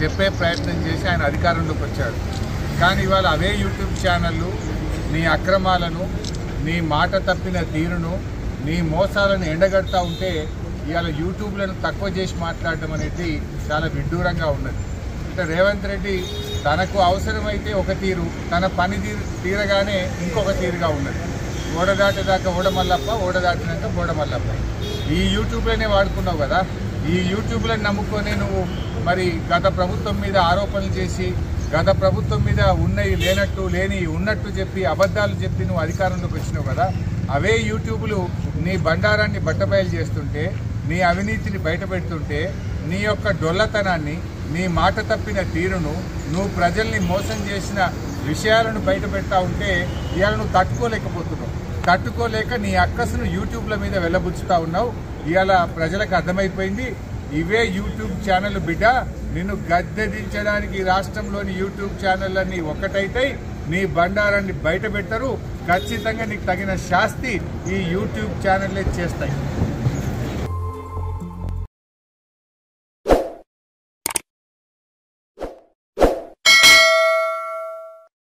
చెప్పే ప్రయత్నం చేసి ఆయన అధికారంలోకి వచ్చాడు. కానీ ఇవాళ అవే యూట్యూబ్ ఛానళ్ళు నీ అక్రమాలను, నీ మాట తప్పిన తీరును, నీ మోసాలను ఎండగడతా ఉంటే ఇవాళ యూట్యూబ్లను తక్కువ చేసి మాట్లాడడం అనేది చాలా విడ్డూరంగా ఉన్నది. అంటే రేవంత్ రెడ్డి తనకు అవసరమైతే ఒక తీరు, తన పని తీరగానే ఇంకొక తీరుగా ఉన్నది. ఓడ దాటేదాకా ఓడమల్లప్ప, ఓడ దాటినాక బోడమల్లప్ప. ఈ యూట్యూబ్లోనే వాడుకున్నావు కదా. ఈ యూట్యూబ్లను నమ్ముకొని నువ్వు మరి గత ప్రభుత్వం మీద ఆరోపణలు చేసి, గత ప్రభుత్వం మీద ఉన్నవి లేనట్టు, లేని ఉన్నట్టు చెప్పి, అబద్ధాలు చెప్పి నువ్వు అధికారంలోకి వచ్చినావు కదా. అవే యూట్యూబ్లు నీ బండారాన్ని బట్టబయలు చేస్తుంటే, నీ అవినీతిని బయటపెడుతుంటే, నీ యొక్క డొల్లతనాన్ని, నీ మాట తప్పిన తీరును, నువ్వు ప్రజల్ని మోసం చేసిన విషయాలను బయట పెడతా ఉంటే ఇవాళ నువ్వు తట్టుకోలేకపోతున్నావు. తట్టుకోలేక నీ అక్కసును యూట్యూబ్ల మీద వెళ్ళబుచ్చుతా ఉన్నావు. ఇవాళ ప్రజలకు అర్థమైపోయింది, ఇవే యూట్యూబ్ ఛానల్ బిడ్డ నిన్ను గద్దెదించడానికి రాష్ట్రంలోని యూట్యూబ్ ఛానళ్ళన్నీ ఒక్కటైతాయి, నీ బండారాన్ని బయట పెట్టరు. ఖచ్చితంగా నీకు తగిన శాస్తి ఈ యూట్యూబ్ ఛానళ్ళే చేస్తాయి.